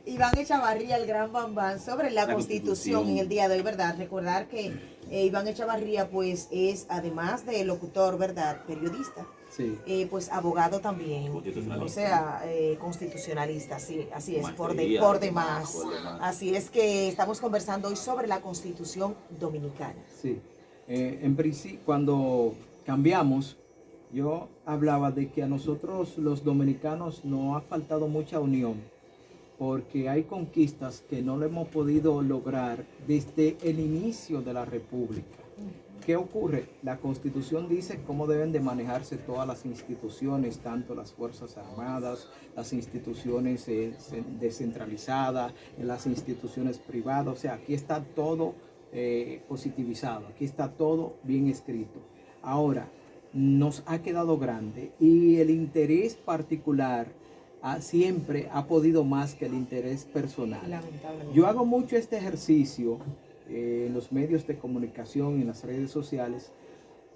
Iván Echavarría, el gran bambán, sobre la Constitución en el día de hoy, ¿verdad? Recordar que Iván Echavarría, pues, es, además de locutor, ¿verdad?, periodista, Sí. pues, abogado también, o sea, constitucionalista, sí, así es, por demás. Así es que estamos conversando hoy sobre la Constitución Dominicana. Sí. En principio, cuando cambiamos, yo hablaba de que a nosotros los dominicanos nos ha faltado mucha unión, porque hay conquistas que no lo hemos podido lograr desde el inicio de la República. ¿Qué ocurre? La Constitución dice cómo deben de manejarse todas las instituciones, tanto las Fuerzas Armadas, las instituciones descentralizadas, las instituciones privadas. O sea, aquí está todo positivizado, aquí está todo bien escrito. Ahora, nos ha quedado grande y el interés particular siempre ha podido más que el interés personal. Yo hago mucho este ejercicio en los medios de comunicación, en las redes sociales.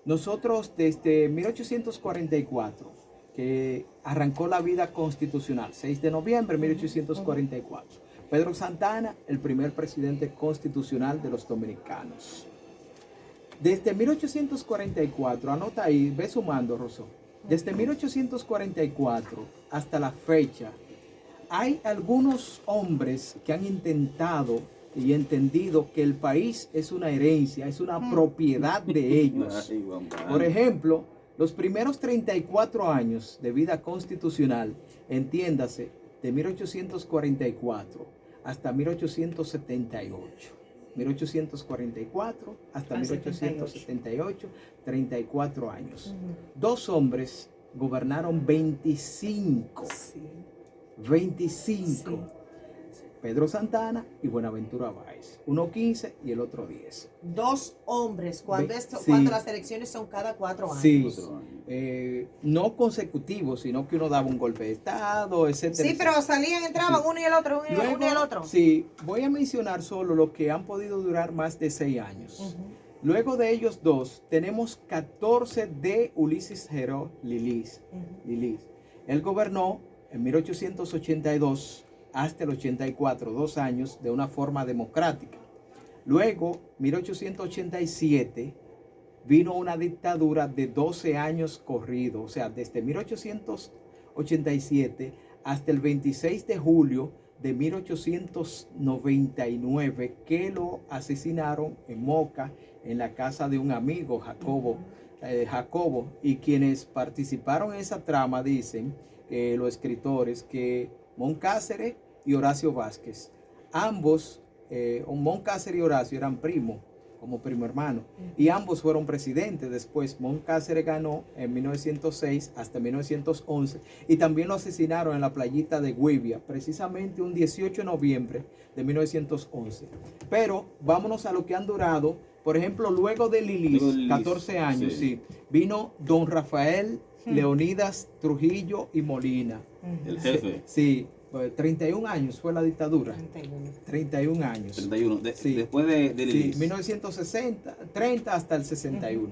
Nosotros desde 1844, que arrancó la vida constitucional, 6 de noviembre de 1844, Pedro Santa Anna, el primer presidente constitucional de los dominicanos. Desde 1844, anota ahí, ve sumando, Rosó. Desde 1844 hasta la fecha, hay algunos hombres que han intentado y entendido que el país es una herencia, es una propiedad de ellos. Por ejemplo, los primeros 34 años de vida constitucional, entiéndase, de 1844 hasta 1878. 1844 hasta 1878, 34 años. Dos hombres gobernaron 25. Sí. 25. Sí. Pedro Santa Anna y Buenaventura Báez. Uno 15 y el otro 10. Dos hombres, cuando las elecciones son cada 4 años. Sí, no consecutivos, sino que uno daba un golpe de Estado, etcétera. Sí, pero salían, entraban uno y el otro, uno y el otro. Sí, voy a mencionar solo lo que han podido durar más de 6 años. Luego de ellos dos, tenemos 14 de Ulises Geró Lilis. Él gobernó en 1882 hasta el 84, 2 años de una forma democrática. Luego, 1887, vino una dictadura de 12 años corridos, o sea, desde 1887 hasta el 26 de julio de 1899, que lo asesinaron en Moca, en la casa de un amigo, Jacobo, y quienes participaron en esa trama dicen, los escritores, que Moncácer y Horacio Vázquez, ambos, Moncácer y Horacio eran primos, como primo hermano, y ambos fueron presidentes. Después Moncácer ganó en 1906 hasta 1911 y también lo asesinaron en la playita de Güivia, precisamente un 18 de noviembre de 1911. Pero vámonos a lo que han durado. Por ejemplo, luego de Lilis, 14 años, sí, vino don Rafael Leonidas Trujillo y Molina. El jefe. Sí, 31 años fue la dictadura. 31 años. 31. Sí. Después de Lilis. Sí, 1960, 30 hasta el 61.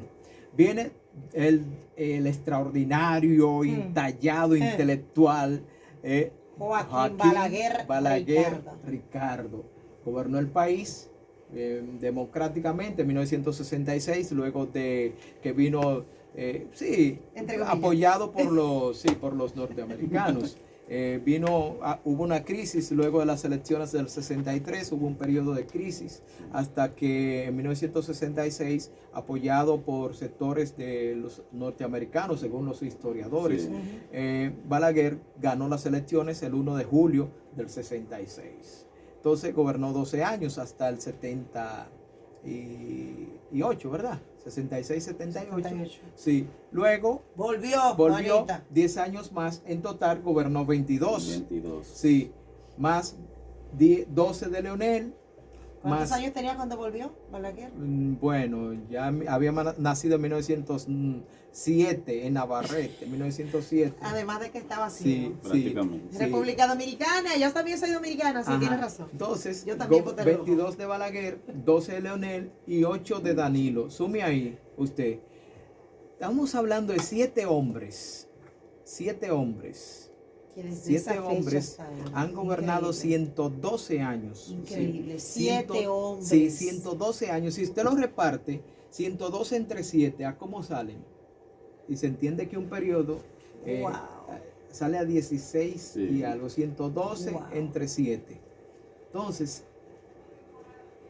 Viene el extraordinario, intallado, intelectual Joaquín Balaguer Ricardo. Gobernó el país democráticamente en 1966, luego de que vino, apoyado por los norteamericanos. Hubo una crisis luego de las elecciones del 63, hubo un periodo de crisis hasta que en 1966, apoyado por sectores de los norteamericanos, según los historiadores, Balaguer ganó las elecciones el 1 de julio del 66. Entonces gobernó 12 años hasta el 78, ¿verdad? 66, 78. Sí. Luego volvió 10 años más. En total gobernó 22. Sí. Más 12 de Leonel. ¿Cuántos años tenía cuando volvió Balaguer? Bueno, ya había nacido en 1907 en Navarrete, 1907. Además de que estaba así. Sí, prácticamente. Sí. República Dominicana, yo también soy dominicana, sí, tienes razón. Entonces, yo también 22 de Balaguer, 12 de Leonel y 8 de Danilo. Sume ahí usted. Estamos hablando de 7 hombres. 7 hombres. Que desde 7 esa fecha hombres hasta hoy. han gobernado Increíble. 112 años. Increíble. Sí. 7 hombres. Sí, 112 años. Si usted lo reparte, 112 entre 7, ¿a cómo salen? Y se entiende que un periodo Wow. sale a 16 Sí. y algo, 112 Wow. entre 7. Entonces,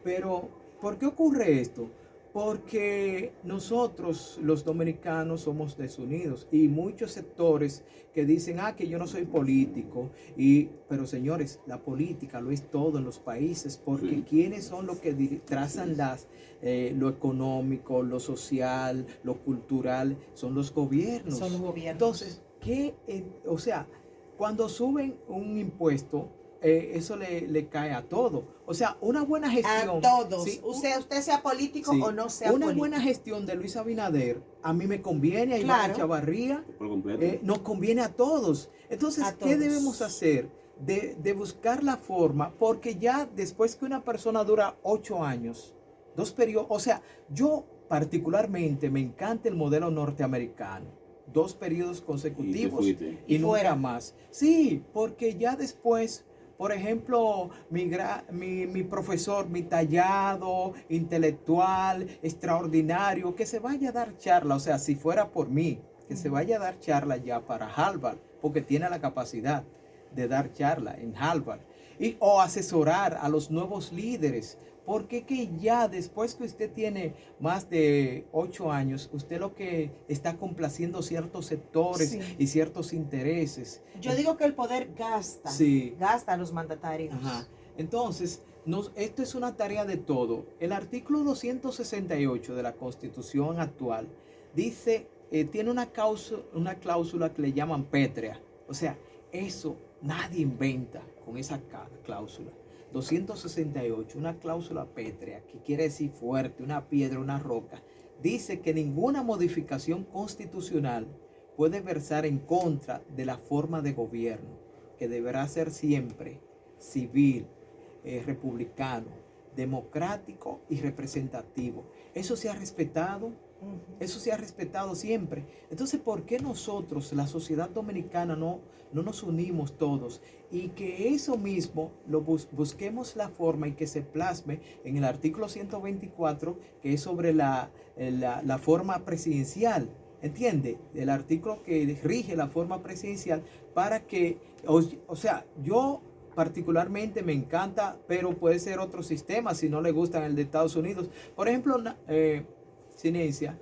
pero, ¿por qué ocurre esto? Porque nosotros, los dominicanos, somos desunidos y muchos sectores que dicen, que yo no soy político, pero señores, la política lo es todo en los países, porque Sí. ¿quiénes son los que trazan lo económico, lo social, lo cultural? Son los gobiernos. Son los gobiernos. Entonces, o sea, cuando suben un impuesto, eso le cae a todo. O sea, una buena gestión. A todos. Sí, Usted sea político sí, o no sea una político. buena gestión de Luis Abinader, a mí me conviene, a Iván Claro. Echavarría, Por completo. nos conviene a todos. Entonces, A ¿qué todos. debemos hacer? De buscar la forma, porque ya después que una persona dura 8 años, 2 periodos, o sea, yo particularmente me encanta el modelo norteamericano, 2 periodos consecutivos Y te fuiste. y Y nunca fuera. más. Sí, porque ya después, por ejemplo, mi profesor, mi tallado, intelectual, extraordinario, que se vaya a dar charla, o sea, si fuera por mí, que se vaya a dar charla ya para Harvard, porque tiene la capacidad de dar charla en Harvard, o asesorar a los nuevos líderes, porque que ya después que usted tiene más de 8 años, usted lo que está complaciendo ciertos sectores Sí. y ciertos intereses. Yo digo que el poder gasta. Sí. Gasta a los mandatarios. Ajá. Entonces, esto es una tarea de todo. El artículo 268 de la Constitución actual dice, tiene una cláusula que le llaman pétrea. O sea, eso nadie inventa con esa cláusula. 268, una cláusula pétrea, que quiere decir fuerte, una piedra, una roca. Dice que ninguna modificación constitucional puede versar en contra de la forma de gobierno, que deberá ser siempre civil, republicano, democrático y representativo. Eso se ha respetado. Eso se ha respetado siempre. Entonces, ¿por qué nosotros, la sociedad dominicana, no nos unimos todos? Y que eso mismo lo busquemos la forma y que se plasme en el artículo 124, que es sobre la forma presidencial. ¿Entiende? El artículo que rige la forma presidencial para que, o sea, yo particularmente me encanta, pero puede ser otro sistema si no le gustan el de Estados Unidos. Por ejemplo, Cinencia,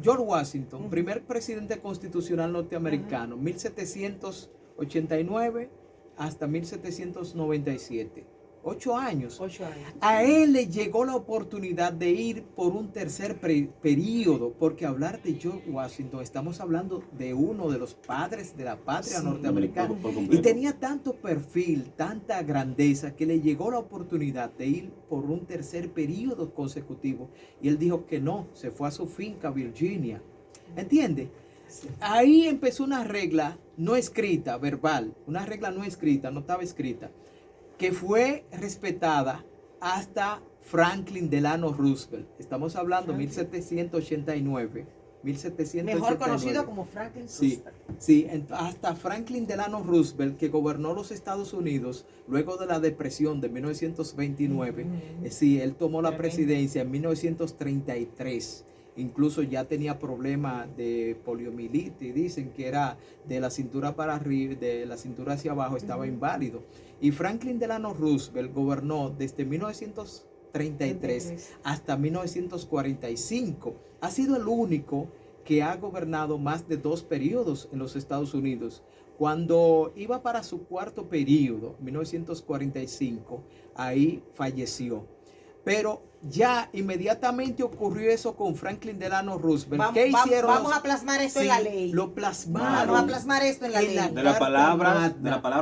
George Washington, primer presidente constitucional norteamericano, 1789 hasta 1797. 8 años. 8 años. A él le llegó la oportunidad de ir por un tercer periodo, porque hablar de George Washington, estamos hablando de uno de los padres de la patria norteamericana, por y completo. tenía tanto perfil, tanta grandeza, que le llegó la oportunidad de ir por un tercer periodo consecutivo, y él dijo que no, se fue a su finca, Virginia. ¿Entiende? Ahí empezó una regla no escrita, verbal, una regla no escrita, no estaba escrita, que fue respetada hasta Franklin Delano Roosevelt. Estamos hablando 1789. 1789. Mejor conocido como Franklin Sí, Roosevelt. sí, hasta Franklin Delano Roosevelt, que gobernó los Estados Unidos luego de la depresión de 1929. Sí, él tomó la Tremendo. presidencia en 1933. Incluso ya tenía problemas de poliomielitis, dicen que era de la cintura para arriba, de la cintura hacia abajo, estaba inválido. Y Franklin Delano Roosevelt gobernó desde 1933 hasta 1945. Ha sido el único que ha gobernado más de 2 periodos en los Estados Unidos. Cuando iba para su 4º periodo, 1945, ahí falleció. Pero ya inmediatamente ocurrió eso con Franklin Delano Roosevelt. ¿Qué hicieron? Vamos a plasmar esto en la ley. Lo plasmaron. Vamos a plasmar esto en la ley. De la palabra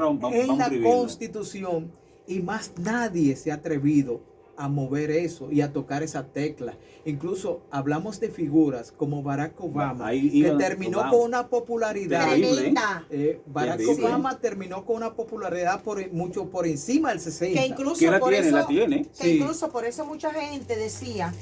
vamos en a la escribirla. Constitución, y más nadie se ha atrevido a mover eso y a tocar esa tecla. Incluso hablamos de figuras como Barack Obama, Ahí que iba terminó Obama. con una popularidad. Terrible. Tremenda. Barack Terrible. Obama terminó con una popularidad mucho por encima del 60. Que incluso Que la por tiene, eso, la tiene. que Sí. incluso por eso mucha gente decía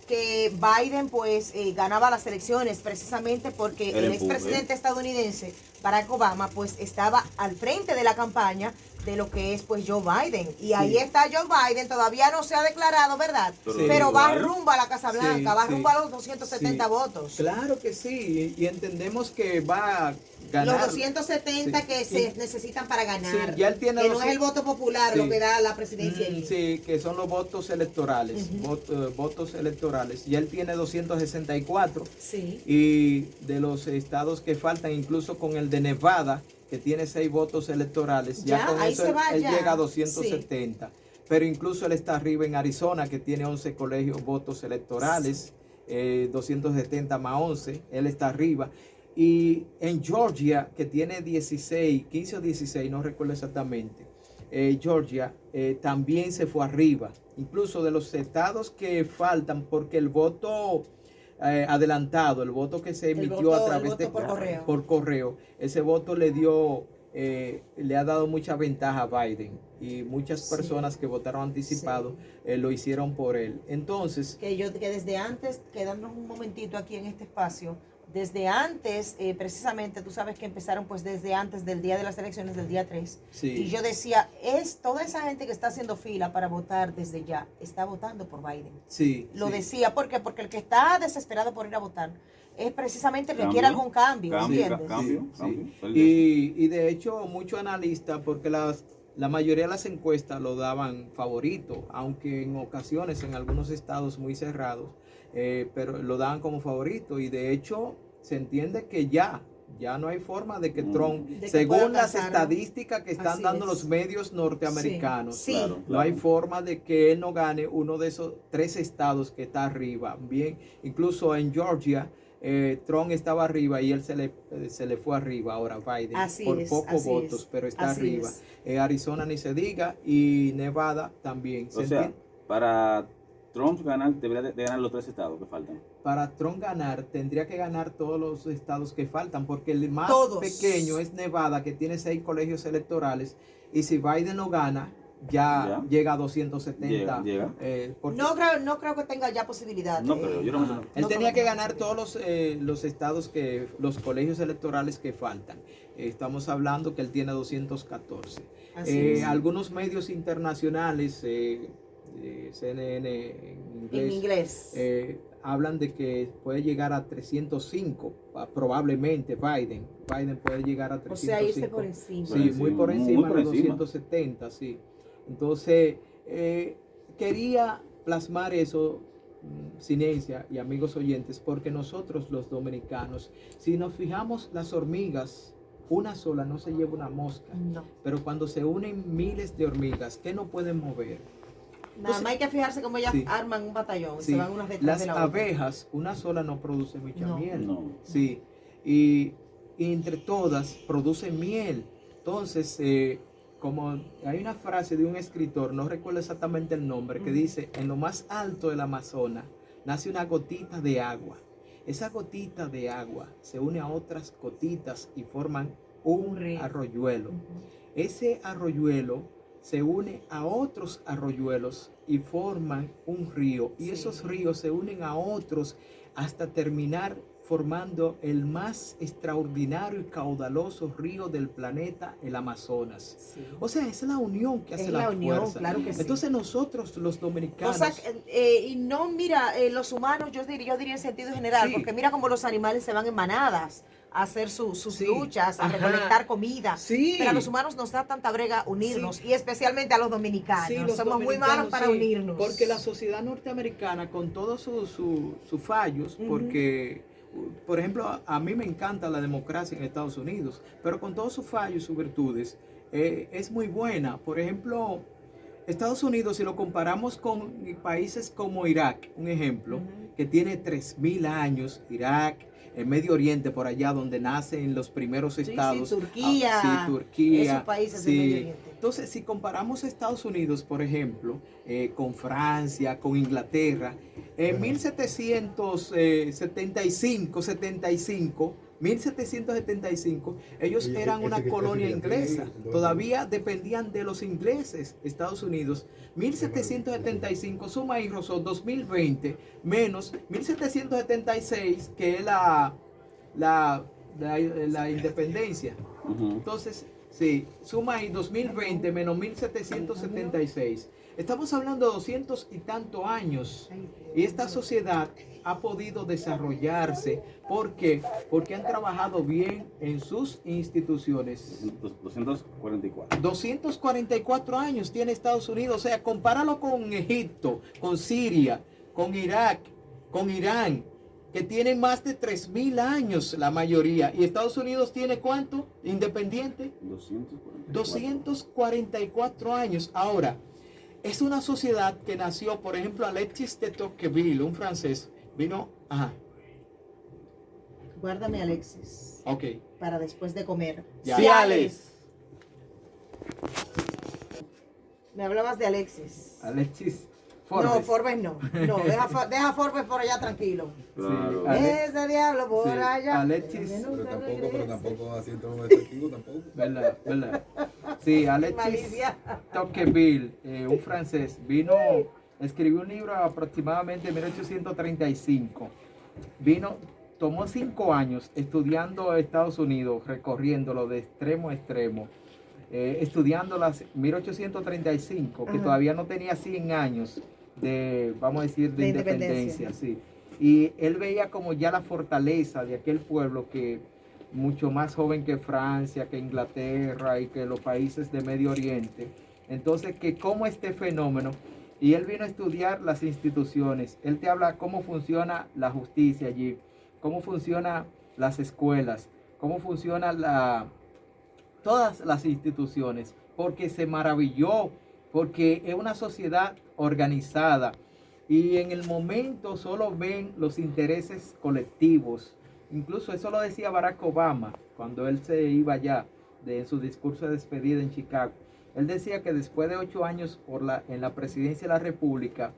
que Biden pues ganaba las elecciones precisamente porque el expresidente estadounidense Barack Obama pues estaba al frente de la campaña de lo que es pues Joe Biden. Y ahí está Joe Biden, todavía no se ha declarado, ¿verdad? Pero va rumbo a la Casa Blanca, va rumbo a los 270 votos. Claro que sí, y entendemos que va a ganar. Los 270 que se necesitan para ganar. Ya él tiene que no es el voto popular lo que da la presidencia. Sí, que son los votos electorales, votos electorales. Ya él tiene 264. Sí. Y de los estados que faltan, incluso con el de Nevada, que tiene 6 votos electorales, ya con eso él llega a 270. Pero incluso él está arriba en Arizona, que tiene 11 colegios votos electorales, 270 más 11, él está arriba. Y en Georgia, que tiene 16, 15 o 16, no recuerdo exactamente, Georgia también se fue arriba. Incluso de los estados que faltan, porque el voto adelantado, el voto que se emitió a través de por correo, ese voto le ha dado mucha ventaja a Biden, y muchas personas que votaron anticipado lo hicieron por él. Entonces, que desde antes, quedándonos un momentito aquí en este espacio, desde antes, precisamente, tú sabes que empezaron pues desde antes del día de las elecciones, del día 3. Sí. Y yo decía, toda esa gente que está haciendo fila para votar desde ya, está votando por Biden. Sí. Lo decía, ¿por qué? Porque el que está desesperado por ir a votar es precisamente el que quiere algún cambio, ¿entiendes? Cambio. Y de hecho, muchos analistas, porque la mayoría de las encuestas lo daban favorito, aunque en ocasiones, en algunos estados muy cerrados, pero lo daban como favorito. Y de hecho, se entiende que ya no hay forma de que Trump, según las estadísticas que están dando los medios norteamericanos, no hay forma de que él no gane uno de esos 3 estados que está arriba. Bien, incluso en Georgia, Trump estaba arriba y él se le fue arriba ahora Biden por pocos votos, pero está arriba. Arizona ni se diga, y Nevada también. O sea, para Trump ganar, debería de ganar los 3 estados que faltan. Para Trump ganar, tendría que ganar todos los estados que faltan, porque el más pequeño es Nevada, que tiene 6 colegios electorales, y si Biden no gana, ya llega a 270. No creo que tenga ya posibilidad. No, pero yo no. Él tenía que ganar todos los estados, los colegios electorales que faltan. Estamos hablando que él tiene 214. Algunos medios internacionales, CNN en inglés. Hablan de que puede llegar a 305, probablemente Biden puede llegar a 305. O sea, irse por encima. Sí, muy por encima de 270, sí. Entonces, quería plasmar eso, Cinencia y amigos oyentes, porque nosotros los dominicanos, si nos fijamos, las hormigas, una sola no se lleva una mosca, pero cuando se unen miles de hormigas que no pueden mover, nada más hay que fijarse cómo ellas arman un batallón, se van unas detrás de la otra. Las abejas, una sola no produce mucha miel. Sí, y entre todas producen miel. Entonces, como hay una frase de un escritor, no recuerdo exactamente el nombre, que dice: en lo más alto del Amazonas nace una gotita de agua. Esa gotita de agua se une a otras gotitas y forman un arroyuelo. Ese arroyuelo se une a otros arroyuelos y forman un río. Y esos ríos se unen a otros hasta terminar formando el más extraordinario y caudaloso río del planeta, el Amazonas. O sea, es la unión que hace la fuerza. Claro que entonces nosotros los dominicanos... y no, mira, los humanos, yo diría en sentido general, porque mira cómo los animales se van en manadas a hacer sus luchas, a recolectar comida. Pero a los humanos nos da tanta brega unirnos, y especialmente a los dominicanos. Somos muy malos para unirnos. Porque la sociedad norteamericana, con todos sus fallos, porque... Por ejemplo, a mí me encanta la democracia en Estados Unidos, pero con todos sus fallos y sus virtudes, es muy buena. Por ejemplo, Estados Unidos, si lo comparamos con países como Irak, un ejemplo, que tiene 3.000 años, Irak, el Medio Oriente, por allá donde nacen los primeros estados. Turquía. Esos países del Medio Oriente. Entonces, si comparamos Estados Unidos, por ejemplo, con Francia, con Inglaterra, en 1775, 1775, ellos eran una colonia inglesa, todavía dependían de los ingleses, Estados Unidos. 1775, suma ahí, Rosón, 2020, menos 1776, que es la independencia. Entonces, sí, suma ahí 2020 menos 1776. Estamos hablando de 200 y tantos años. Y esta sociedad ha podido desarrollarse. ¿Por qué? Porque han trabajado bien en sus instituciones. 244. 244 años tiene Estados Unidos. O sea, compáralo con Egipto, con Siria, con Irak, con Irán, que tienen más de 3.000 años la mayoría. ¿Y Estados Unidos tiene cuánto? Independiente. 244 años. Ahora, es una sociedad que nació, por ejemplo, Alexis de Tocqueville, un francés, vino, Guárdame, Alexis. Ok. Para después de comer. Ya. Ciales. Me hablabas de Alexis. Alexis No, Forbes. Forbes no. No, deja Forbes por allá tranquilo. Claro. Sí, Ese diablo por sí, allá. Alexis. Que nunca Pero regrese. tampoco así entonces no es testigo tampoco. ¿Verdad? Sí, Alexis Malicia. Tocqueville, un francés, vino, escribió un libro aproximadamente en 1835. Tomó 5 años estudiando Estados Unidos, recorriéndolo de extremo a extremo, estudiando las 1835, que Ajá. todavía no tenía 100 años de, vamos a decir, de independencia. independencia, sí. Y él veía como ya la fortaleza de aquel pueblo que mucho más joven que Francia, que Inglaterra y que los países de Medio Oriente. Entonces, que cómo este fenómeno, y él vino a estudiar las instituciones, él te habla cómo funciona la justicia allí, cómo funcionan las escuelas, cómo funciona todas las instituciones, porque se maravilló, porque es una sociedad organizada y en el momento solo ven los intereses colectivos. Incluso eso lo decía Barack Obama cuando él se iba allá en su discurso de despedida en Chicago. Él decía que después de 8 años en la presidencia de la República,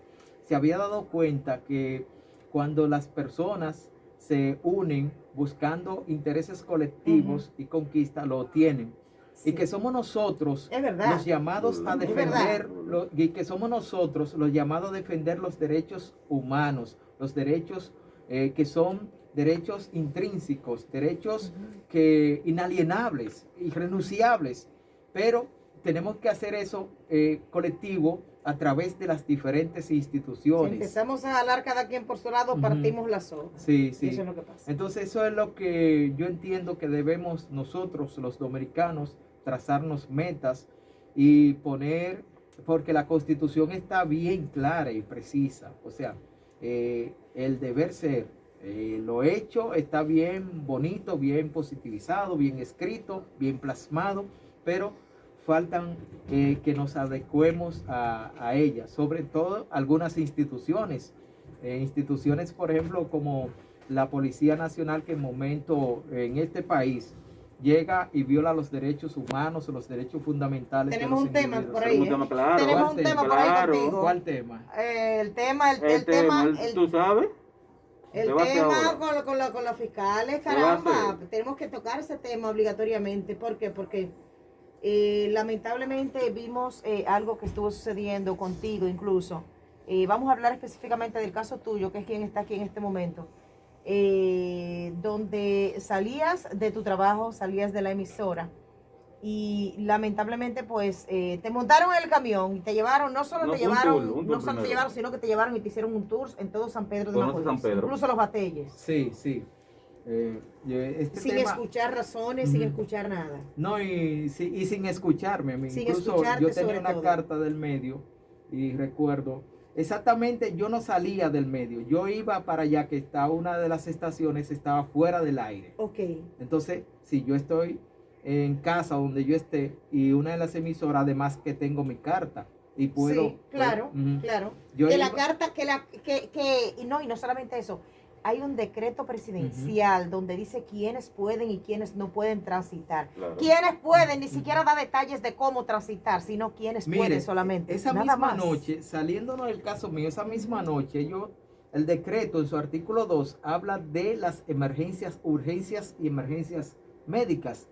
se había dado cuenta que cuando las personas se unen buscando intereses colectivos y conquista, lo tienen. Sí. Y que somos nosotros Es verdad. los llamados a Es defender, verdad. y que somos nosotros los llamados a defender los derechos humanos, los derechos que son derechos intrínsecos, derechos que inalienables, irrenunciables, pero tenemos que hacer eso colectivo a través de las diferentes Si instituciones. empezamos a jalar cada quien por su lado, partimos la soga. Sí, Y sí. eso es lo que pasa. Entonces eso es lo que yo entiendo que debemos nosotros, los dominicanos, trazarnos metas y poner, porque la Constitución está bien clara y precisa. O sea, el deber ser, lo hecho está bien bonito, bien positivizado, bien escrito, bien plasmado, pero faltan que nos adecuemos a ellas, sobre todo algunas instituciones. Instituciones, por ejemplo, como la Policía Nacional, que en este país llega y viola los derechos humanos, los derechos fundamentales. Tenemos de los un tema individuos. por ahí. Tenemos un tema claro. Tenemos ¿Cuál un tema tema? por ahí Claro. contigo. ¿Cuál tema? El tema, ¿Tú sabes? el ¿Qué va a hacer tema ahora? con los fiscales, ¿Qué va a caramba. hacer? Tenemos que tocar ese tema obligatoriamente. ¿Por qué? Porque lamentablemente vimos algo que estuvo sucediendo contigo incluso. Vamos a hablar específicamente del caso tuyo, que es quien está aquí en este momento. Donde salías de tu trabajo, salías de la emisora y lamentablemente pues te montaron en el camión y te llevaron, no solo No, te un llevaron, tour no solo te primero. llevaron, sino que te llevaron y te hicieron un tour en todo San Pedro de Conoce Macorís, San Pedro. incluso los Batelles, Sí, sí. Este sin tema, escuchar razones, sin escuchar nada. no, y sin escucharme. Sin Incluso escucharte yo tenía sobre una todo. carta del medio y recuerdo, exactamente yo no salía del medio, yo iba para allá, que está una de las estaciones, estaba fuera del aire. Ok, Entonces, si yo estoy en casa donde yo esté y una de las emisoras, además que tengo mi carta y puedo... sí, claro, Ujú. claro. Yo Que la iba- carta, y no solamente eso, hay un decreto presidencial donde dice quiénes pueden y quiénes no pueden transitar. Claro. Quienes pueden, ni siquiera da detalles de cómo transitar, sino quienes Mire, pueden solamente. esa Nada misma más. noche, saliéndonos del caso mío, esa misma noche yo el decreto en su artículo 2 habla de las emergencias, urgencias y emergencias médicas.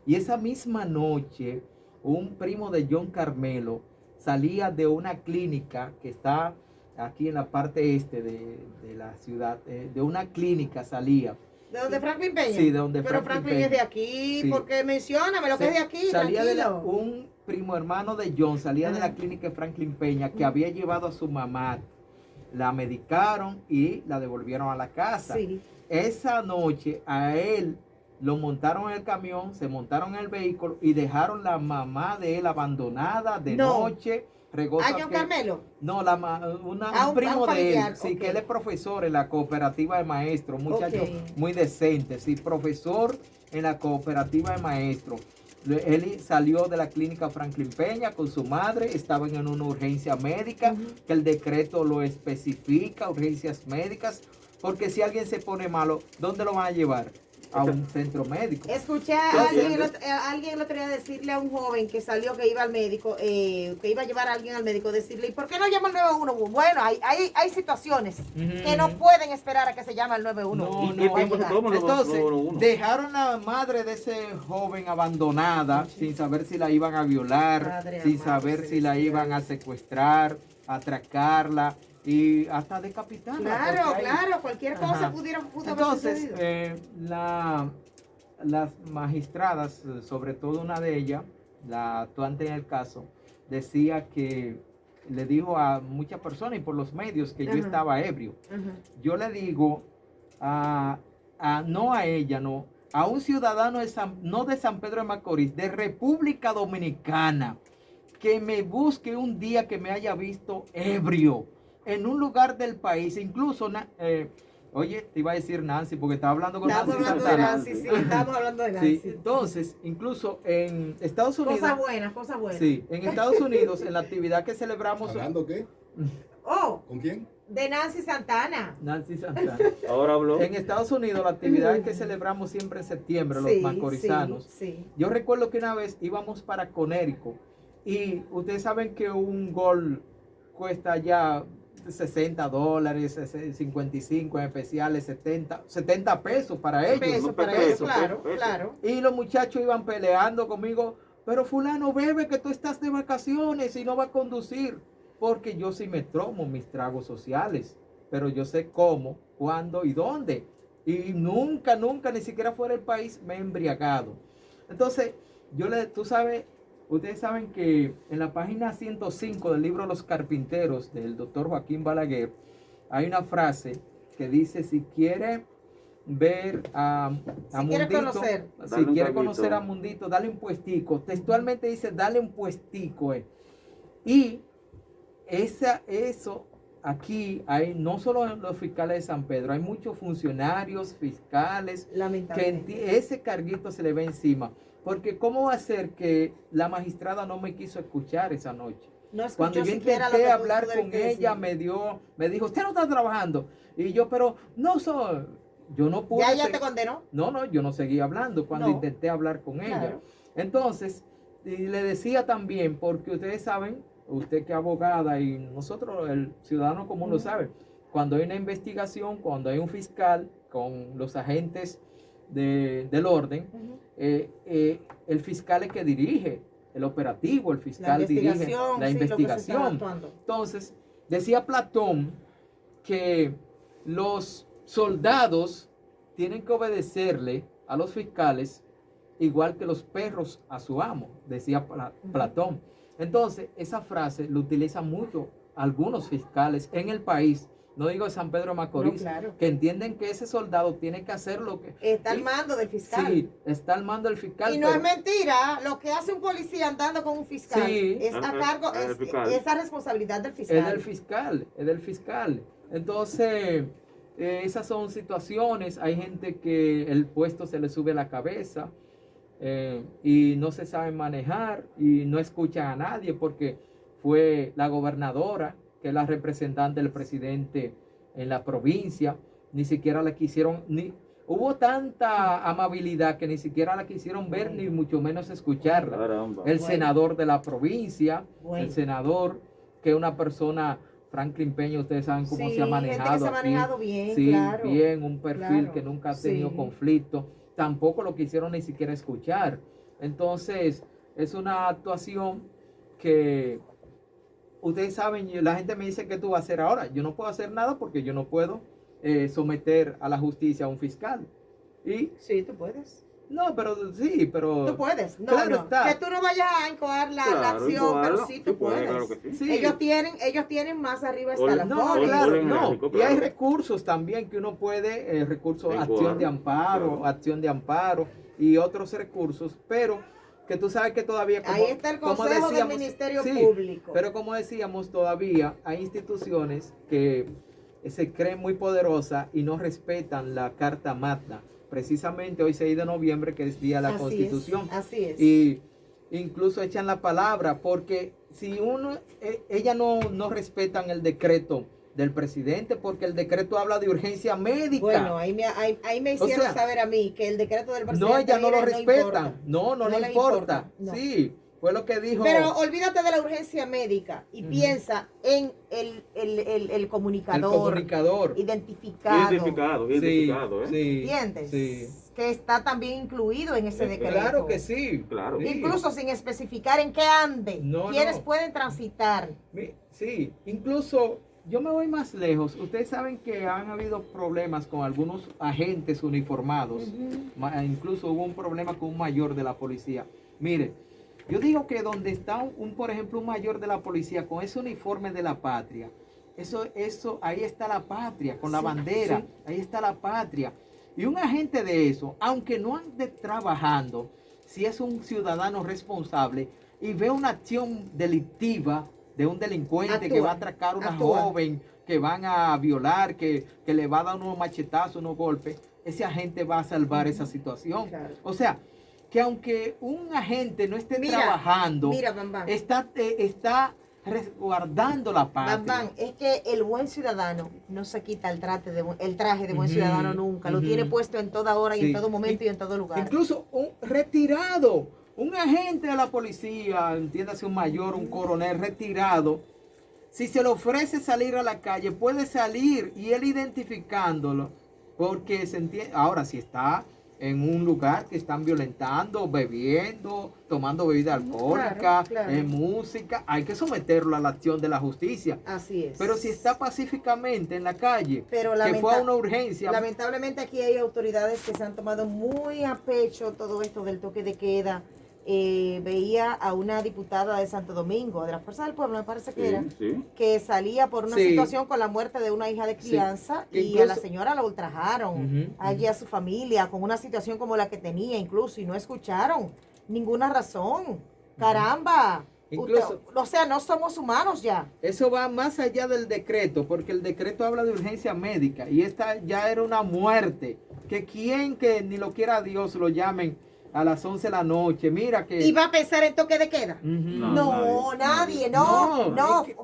Y esa misma noche, un primo de John Carmelo salía de una clínica que está aquí en la parte este de la ciudad, de una clínica salía. ¿De donde Franklin Peña? Sí, de donde Pero Franklin Franklin es de Peña. aquí, Sí. porque mencióname lo que es de aquí, Salía tranquilo. un primo hermano de John, salía de Ajá. la clínica de Franklin Peña, que había llevado a su mamá, la medicaron y la devolvieron a la casa. Sí. Esa noche a él lo montaron en el camión, se montaron en el vehículo y dejaron la mamá de él abandonada de No. noche. Regosa ¿A John que- Carmelo? No, un A un primo de familiar, él, sí, ok. que él es profesor en la cooperativa de maestros, un muchacho Ok. muy decente, sí, profesor en la cooperativa de maestros. Él salió de la clínica Franklin Peña con su madre, estaban en una urgencia médica, Ujú. que el decreto lo especifica, urgencias médicas, porque si alguien se pone malo, ¿dónde lo van a llevar? A un centro médico. Escuché a alguien el otro día decirle a un joven que salió que iba al médico, que iba a llevar a alguien al médico, decirle, ¿y por qué no llama al 911? Bueno, hay situaciones que no pueden esperar a que se llame al 911. No, no. ¿Qué tiempo se toma? Entonces, Uno. dejaron a la madre de ese joven abandonada sin saber si la iban a violar, Padre sin amado saber si la celestial. iban a secuestrar, atracarla y hasta decapitarla. Claro, porque hay- claro, cualquier cosa Ajá. pudo haber Entonces, sucedido. las magistradas, sobre todo una de ellas, la actuante en el caso, decía que le dijo a muchas personas y por los medios que yo Ajá. estaba ebrio. Ajá. Yo le digo no a ella, no, a un ciudadano no de San Pedro de Macorís, de República Dominicana, que me busque un día que me haya visto ebrio en un lugar del país, incluso, oye, te iba a decir Nancy, porque estaba hablando con Estamos Nancy hablando de Santana. Nancy, sí, estamos hablando de Nancy. Sí, entonces, incluso en Estados Unidos, Cosas buenas, cosas buenas. sí, en Estados Unidos, en la actividad que celebramos, ¿Hablando qué? Oh, ¿Con quién? de Nancy Santana. Nancy Santana. Ahora habló. En Estados Unidos, la actividad que celebramos siempre en septiembre, los macorizanos. Sí. Yo recuerdo que una vez íbamos para Conérico y ustedes saben que un gol cuesta ya $60, 55 en especiales, 70 pesos para ellos. Peso no, para peso, eso, claro, peso. claro. Y los muchachos iban peleando conmigo, pero fulano, bebe que tú estás de vacaciones y no va a conducir. Porque yo sí me tomo mis tragos sociales, pero yo sé cómo, cuándo y dónde. Y nunca, ni siquiera fuera del país me he embriagado. Entonces, tú sabes, ustedes saben que en la página 105 del libro Los Carpinteros del doctor Joaquín Balaguer, hay una frase que dice, si quiere ver a Si quiere conocer. si Dale un quiere traguito. conocer a Mundito, dale un puestico. Textualmente dice, dale un puestico. Y eso aquí hay no solo los fiscales de San Pedro, hay muchos funcionarios fiscales que Lamentablemente. ese carguito se le ve encima. Porque ¿cómo va a ser que la magistrada no me quiso escuchar esa noche? No escuchó Cuando yo siquiera lo intenté que tú hablar debiste con decir. ella, me dijo, usted no está trabajando. Y yo, pero no soy, yo no pude. ¿Ya ella te condenó? No, yo no seguí hablando cuando No. intenté hablar con ella. Claro. Entonces, y le decía también, porque ustedes saben, usted que es abogada y nosotros, el ciudadano común lo sabe, cuando hay una investigación, cuando hay un fiscal con los agentes del orden, Ujú. el fiscal es que dirige el operativo, el fiscal dirige la sí, lo que se está investigación. actuando. Entonces, decía Platón que los soldados tienen que obedecerle a los fiscales igual que los perros a su amo, decía Platón. Entonces, esa frase lo utilizan mucho algunos fiscales en el país, no digo de San Pedro de Macorís, No, claro. que entienden que ese soldado tiene que hacer lo que... Está al y- mando del fiscal. Sí, está al mando del fiscal. Y no pero- es mentira, lo que hace un policía andando con un fiscal Sí. es a Ajá, cargo, del es fiscal. esa responsabilidad del fiscal. Es del fiscal. Entonces, esas son situaciones. Hay gente que el puesto se le sube a la cabeza y no se sabe manejar y no escuchan a nadie porque fue la gobernadora, que es la representante del presidente en la provincia, ni siquiera la quisieron, hubo tanta amabilidad que ni siquiera la quisieron ver, ni mucho menos escucharla. Caramba. El Bueno. senador de la provincia, Bueno. el senador, que es una persona Franklin Peña, ustedes saben cómo Sí, se ha gente que manejado se ha aquí. manejado bien, Sí, claro, bien, un perfil claro, que nunca ha tenido sí. conflicto. Tampoco lo quisieron ni siquiera escuchar. Entonces, es una actuación que ustedes saben, la gente me dice que tú vas a hacer ahora. Yo no puedo hacer nada porque yo no puedo someter a la justicia a un fiscal. Y Sí, tú puedes. no, pero sí, pero Tú puedes. No, claro no. está. Que tú no vayas a incoar la Claro, acción, pero incoarlo. sí Sí tú puede, puedes. claro que sí. Sí. Ellos tienen más arriba Ole- No, no, escalafones. claro, Orden no. jerárquico, Y hay claro. recursos también que uno puede, recursos, En acción de Cuba, amparo, claro. acción de amparo y otros recursos, pero que tú sabes que todavía como, Ahí está el como consejo del decíamos, Ministerio sí, Público. pero como decíamos, todavía hay instituciones que se creen muy poderosas y no respetan la Carta Magna. Precisamente hoy 6 de noviembre, que es Día de la Así Constitución. así es. Y incluso echan la palabra, porque si uno, ellas no respetan el decreto del presidente, porque el decreto habla de urgencia médica. Bueno, ahí me O hicieron sea, saber a mí que el decreto del presidente. No, ellas no lo mira, respetan. importa. No No le le importa. importa, no. Sí, fue lo que dijo. Pero olvídate de la urgencia médica y Ujú. piensa en el comunicador, comunicador. identificado, Identificado, Sí, identificado, ¿eh? sí, ¿entiendes? sí. Que está también incluido en ese decreto. Claro que sí. Claro. Sí. Incluso sin especificar en qué ande, No, quiénes no. pueden transitar. Sí, incluso yo me voy más lejos. Ustedes saben que han habido problemas con algunos agentes uniformados. Incluso hubo un problema con un mayor de la policía. Mire, yo digo que donde está por ejemplo, un mayor de la policía con ese uniforme de la patria, ahí está la patria, con la Sí, bandera, sí. ahí está la patria. Y un agente de eso, aunque no ande trabajando, si es un ciudadano responsable y ve una acción delictiva de un delincuente que va a atracar a una joven, que van a violar, que le va a dar unos machetazos, unos golpes, ese agente va a salvar esa situación. Claro. O sea, que aunque un agente no esté trabajando, Mira, Bambán. está resguardando la patria. Bambán, es que el buen ciudadano no se quita el traje de buen ciudadano nunca. Lo tiene puesto en toda hora y Sí. en todo momento y en todo lugar. Incluso un retirado, un agente de la policía, entiéndase un mayor, un coronel retirado, si se le ofrece salir a la calle, puede salir y él identificándolo, porque se entiende. Ahora, si está en un lugar que están violentando, bebiendo, tomando bebida alcohólica, Claro. música, hay que someterlo a la acción de la justicia. Así es. Pero si está pacíficamente en la calle, Pero que fue a una urgencia. Lamentablemente aquí hay autoridades que se han tomado muy a pecho todo esto del toque de queda. Veía a una diputada de Santo Domingo, de la Fuerza del Pueblo, me parece que era, Sí. que salía por una Sí. situación con la muerte de una hija de crianza Que y incluso- a la señora la ultrajaron, allí a su familia, con una situación como la que tenía incluso, y no escucharon ninguna razón. Caramba. Incluso- O sea, no somos humanos ya. Eso va más allá del decreto, porque el decreto habla de urgencia médica y esta ya era una muerte. Que quien que ni lo quiera Dios lo llamen a las 11 de la noche, mira que... ¿Y va a pensar en toque de queda? Ujú. No, nadie, no. y que-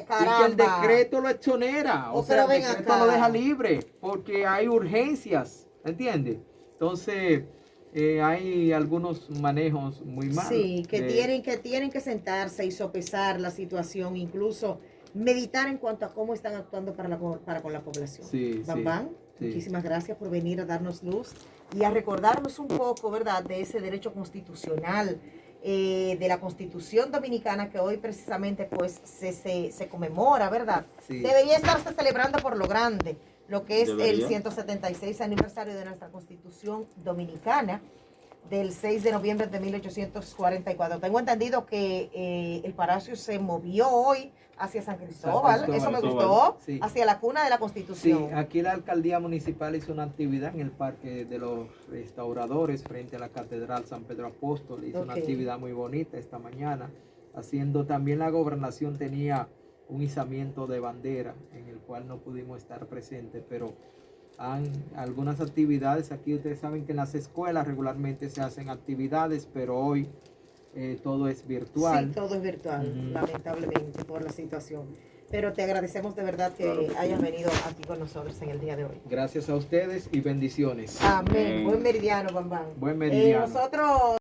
Caramba. Y que el decreto lo exonera, o Oh, sea, pero el ven decreto acá. lo deja libre, porque hay urgencias, ¿entiendes? Entonces, hay algunos manejos muy malos. Sí, que tienen que sentarse y sopesar la situación, incluso meditar en cuanto a cómo están actuando para con la población. Sí, Bambán, sí. muchísimas gracias por venir a darnos luz y a recordarnos un poco, ¿verdad?, de ese derecho constitucional, de la Constitución Dominicana que hoy precisamente pues se conmemora, ¿verdad? Sí. Debería estarse celebrando por lo grande, lo que es el Debería. 176 aniversario de nuestra Constitución Dominicana, del 6 de noviembre de 1844. Tengo entendido que el Palacio se movió hoy hacia San Cristóbal, San eso me Cristóbal, gustó, sí. hacia la cuna de la Sí, Constitución. aquí la alcaldía municipal hizo una actividad en el Parque de los Restauradores frente a la Catedral San Pedro Apóstol. Hizo una Ok. actividad muy bonita esta mañana, haciendo también la gobernación tenía un izamiento de bandera en el cual no pudimos estar presentes, pero algunas actividades. Aquí ustedes saben que en las escuelas regularmente se hacen actividades, pero hoy todo es virtual. Sí, todo es virtual, Ujú. lamentablemente, por la situación. Pero te agradecemos de verdad que Claro que sí. hayas venido aquí con nosotros en el día de hoy. Gracias a ustedes y bendiciones. Amén. Amén. Buen meridiano, Bambán. Buen meridiano. Nosotros